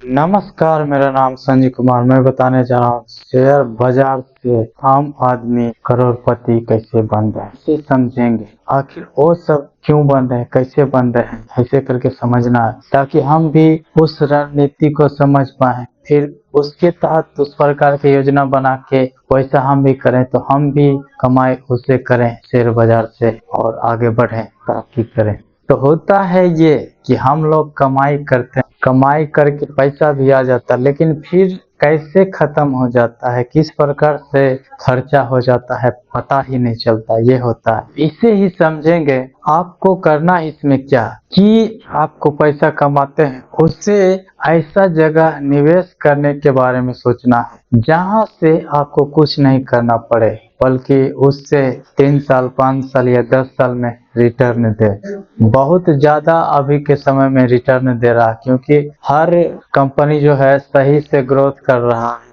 नमस्कार, मेरा नाम संजय कुमार। मैं बताने जा रहा हूँ शेयर बाजार से आम आदमी करोड़पति कैसे बन रहे हैं, इसे समझेंगे। आखिर वो सब क्यों बन रहे हैं, कैसे बन रहे हैं, ऐसे करके समझना है ताकि हम भी उस रणनीति को समझ पाए, फिर उसके तहत उस प्रकार की योजना बना के वैसा हम भी करें तो हम भी कमाई उसे करें शेयर बाजार से और आगे बढ़ें, तरक्की करें। तो होता है ये कि हम लोग कमाई करते हैं, कमाई करके पैसा भी आ जाता है, लेकिन फिर कैसे खत्म हो जाता है, किस प्रकार से खर्चा हो जाता है पता ही नहीं चलता। ये होता है, इसे ही समझेंगे। आपको करना इसमें क्या कि आपको पैसा कमाते हैं उससे ऐसा जगह निवेश करने के बारे में सोचना है जहां से आपको कुछ नहीं करना पड़े, बल्कि उससे 3 साल 5 साल या 10 साल में रिटर्न दे। बहुत ज्यादा अभी के समय में रिटर्न दे रहा है, क्योंकि हर कंपनी जो है सही से ग्रोथ कर रहा है।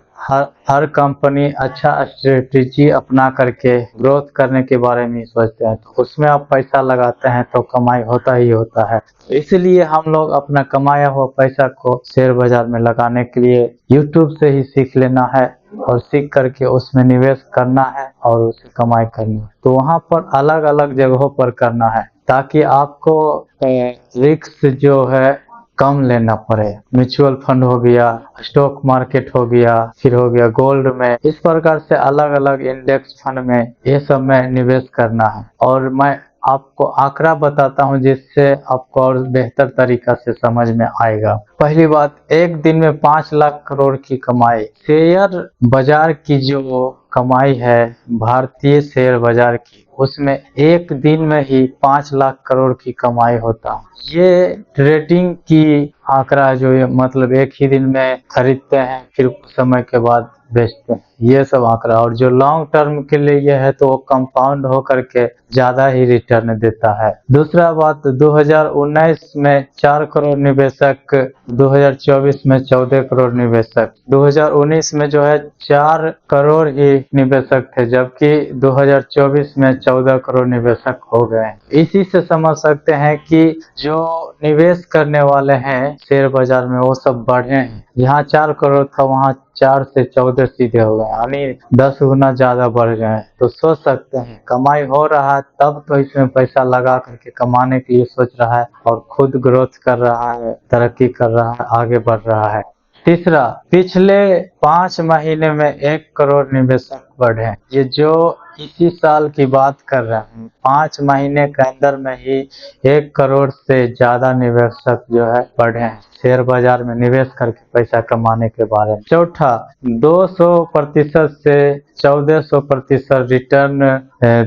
हर कंपनी अच्छा स्ट्रेटेजी अपना करके ग्रोथ करने के बारे में सोचते हैं, तो उसमें आप पैसा लगाते हैं तो कमाई होता ही होता है। इसलिए हम लोग अपना कमाया हुआ पैसा को शेयर बाजार में लगाने के लिए यूट्यूब से ही सीख लेना है और सीख करके उसमें निवेश करना है और उसे कमाई करनी है। तो वहाँ पर अलग अलग जगहों पर करना है ताकि आपको रिस्क जो है कम लेना पड़े। म्यूचुअल फंड हो गया, स्टॉक मार्केट हो गया, फिर हो गया गोल्ड में, इस प्रकार से अलग अलग इंडेक्स फंड में ये सब में निवेश करना है। और मैं आपको आंकड़ा बताता हूँ जिससे आपको और बेहतर तरीका से समझ में आएगा। पहली बात, एक दिन में 5 लाख करोड़ की कमाई। शेयर बाजार की जो कमाई है भारतीय शेयर बाजार की, उसमें एक दिन में ही 5 लाख करोड़ की कमाई होता। ये ट्रेडिंग की आंकड़ा जो ये मतलब एक ही दिन में खरीदते हैं फिर कुछ समय के बाद बेचते हैं, ये सब आंकड़ा। और जो लॉन्ग टर्म के लिए ये है तो वो कंपाउंड हो करके ज्यादा ही रिटर्न देता है। दूसरा बात, 2019 में 4 करोड़ निवेशक, 2024 में 14 करोड़ निवेशक। 2019 में जो है 4 करोड़ ही निवेशक थे, जबकि 2024 में 14 करोड़ निवेशक हो गए। इसी से समझ सकते हैं कि जो निवेश करने वाले हैं शेयर बाजार में वो सब बढ़े हैं। यहाँ 4 करोड़ था, वहाँ 4 से 14 सीधे हो गए, यानी 10 गुना ज्यादा बढ़ गए। तो सोच सकते हैं कमाई हो रहा है तब तो इसमें पैसा लगा करके कमाने के लिए सोच रहा है और खुद ग्रोथ कर रहा है, तरक्की कर रहा है, आगे बढ़ रहा है। तीसरा, पिछले 5 महीने में 1 करोड़ निवेशक बढ़े। ये जो इसी साल की बात कर रहे हैं, 5 महीने के अंदर में ही 1 करोड़ से ज्यादा निवेशक जो है बढ़े हैं शेयर बाजार में निवेश करके पैसा कमाने के बारे में। चौथा, 200% से 1400% रिटर्न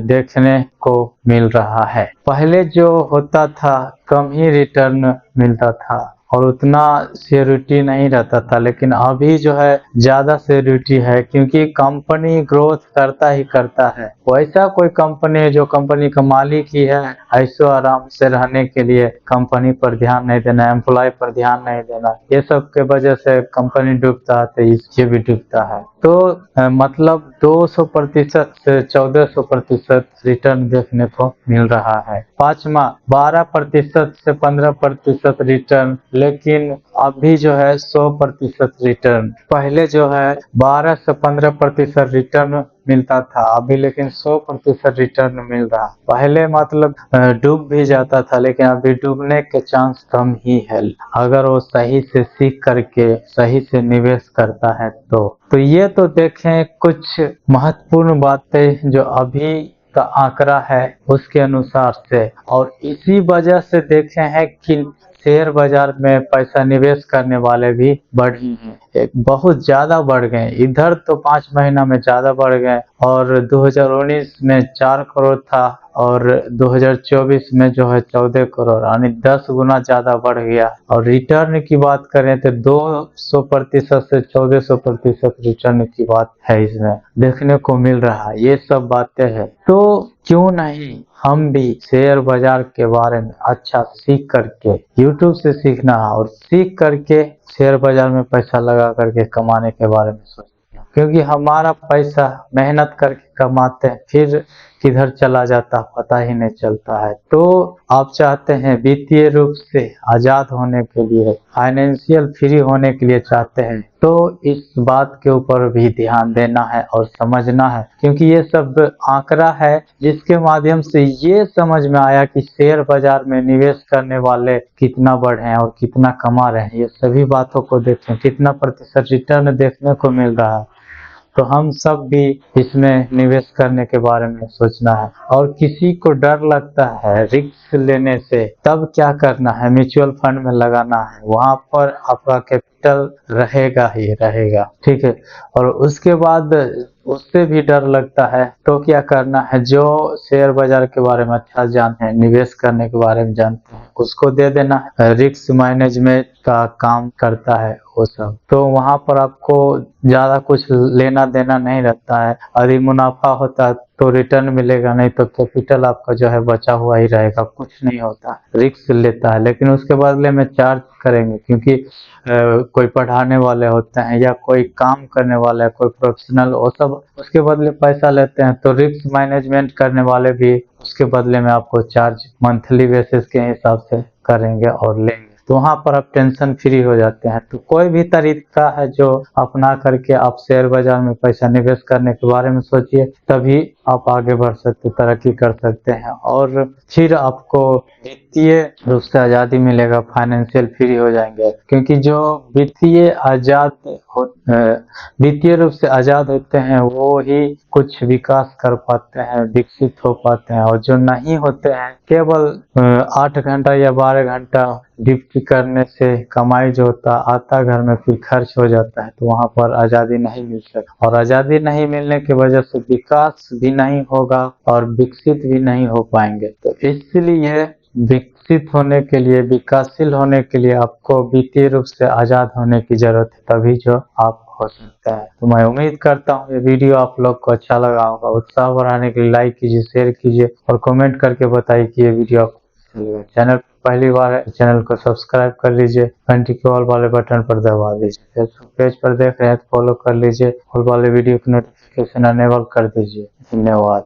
देखने को मिल रहा है। पहले जो होता था कम ही रिटर्न मिलता था और उतना सिक्योरिटी नहीं रहता था, लेकिन अभी जो है ज्यादा सिक्योरिटी है, क्योंकि कंपनी ग्रोथ करता ही करता है। वैसा कोई कंपनी है जो कंपनी का मालिक ही है, ऐसो आराम से रहने के लिए कंपनी पर ध्यान नहीं देना, एम्प्लॉय पर ध्यान नहीं देना, ये सब के वजह से कंपनी डूबता है तो ये भी डूबता है। तो मतलब 200% से 1400% रिटर्न देखने को मिल रहा है। पांचवा, 12% से 15% रिटर्न, लेकिन अभी जो है 100% रिटर्न। पहले जो है 12 से 15% रिटर्न मिलता था, अभी लेकिन 100% रिटर्न मिल रहा। पहले मतलब डूब भी जाता था, लेकिन अभी डूबने के चांस कम ही है अगर वो सही से सीख करके सही से निवेश करता है तो ये तो देखें कुछ महत्वपूर्ण बातें जो अभी का आंकड़ा है उसके अनुसार से, और इसी वजह से देखे हैं कि शेयर बाजार में पैसा निवेश करने वाले भी बढ़ हैं, एक बहुत ज्यादा बढ़ गए। इधर तो 5 महीना में ज्यादा बढ़ गए, और 2019 में 4 करोड़ था और 2024 में जो है 14 करोड़, यानी 10 गुना ज्यादा बढ़ गया। और रिटर्न की बात करें तो 200% से 1400% रिटर्न की बात है इसमें देखने को मिल रहा है। ये सब बातें हैं, तो क्यों नहीं हम भी शेयर बाजार के बारे में अच्छा सीख करके यूट्यूब से सीखना और सीख करके शेयर बाजार में पैसा लगा करके कमाने के बारे में सोचना, क्योंकि हमारा पैसा मेहनत करके कमाते हैं फिर किधर चला जाता पता ही नहीं चलता है। तो आप चाहते हैं वित्तीय रूप से आजाद होने के लिए, फाइनेंशियल फ्री होने के लिए चाहते हैं, तो इस बात के ऊपर भी ध्यान देना है और समझना है, क्योंकि ये सब आंकड़ा है जिसके माध्यम से ये समझ में आया कि शेयर बाजार में निवेश करने वाले कितना बढ़े हैं और कितना कमा रहे हैं। ये सभी बातों को देखें, कितना प्रतिशत रिटर्न देखने को मिल रहा है। तो हम सब भी इसमें निवेश करने के बारे में सोचना है। और किसी को डर लगता है रिस्क लेने से, तब क्या करना है, म्यूचुअल फंड में लगाना है, वहां पर आपका कैपिटल रहेगा ही रहेगा, ठीक है। और उसके बाद उससे भी डर लगता है तो क्या करना है, जो शेयर बाजार के बारे में अच्छा जानते हैं, निवेश करने के बारे में जानते हैं, उसको दे देना है। रिस्क मैनेजमेंट का काम करता है वो सब, तो वहां पर आपको ज्यादा कुछ लेना देना नहीं रहता है। यदि मुनाफा होता है तो रिटर्न मिलेगा, नहीं तो कैपिटल आपका जो है बचा हुआ ही रहेगा, कुछ नहीं होता। रिस्क लेता है लेकिन उसके बदले में चार्ज करेंगे, क्योंकि कोई पढ़ाने वाले होते हैं या कोई काम करने वाला है, कोई प्रोफेशनल, वो सब उसके बदले पैसा लेते हैं। तो रिस्क मैनेजमेंट करने वाले भी उसके बदले में आपको चार्ज मंथली बेसिस के हिसाब से करेंगे और लेंगे। तो वहां पर आप टेंशन फ्री हो जाते हैं। तो कोई भी तरीका है जो अपना करके आप शेयर बाजार में पैसा निवेश करने के बारे में सोचिए, तभी आप आगे बढ़ सकते, तरक्की कर सकते हैं और फिर आपको वित्तीय रूप से आजादी मिलेगा, फाइनेंशियल फ्री हो जाएंगे। क्योंकि जो वित्तीय रूप से आजाद होते हैं वो ही कुछ विकास कर पाते हैं, विकसित हो पाते हैं। और जो नहीं होते हैं, केवल 8 घंटा या 12 घंटा ड्यूटी करने से कमाई जो आता घर में फिर खर्च हो जाता है, तो वहां पर आजादी नहीं मिल सकती। और आजादी नहीं मिलने की वजह से विकास भी नहीं होगा और विकसित भी नहीं हो पाएंगे। तो इसलिए विकसित होने के लिए, विकासशील होने के लिए आपको वित्तीय रूप से आजाद होने की जरूरत है, तभी जो आप हो सकता है। तो मैं उम्मीद करता हूँ ये वीडियो आप लोग को अच्छा लगा होगा। उत्साह बढ़ाने के लिए लाइक कीजिए, शेयर कीजिए और कमेंट करके बताइए कि ये वीडियो आपको कैसा लगा। चैनल पहली बार है, चैनल को सब्सक्राइब कर लीजिए, घंटी के ऑल वाले बटन पर दबा दीजिए। फेसबुक पेज पर देख रहे हैं तो फॉलो कर लीजिए, ऑल वाले वीडियो की नोटिफिकेशन अनेबल कर दीजिए। धन्यवाद।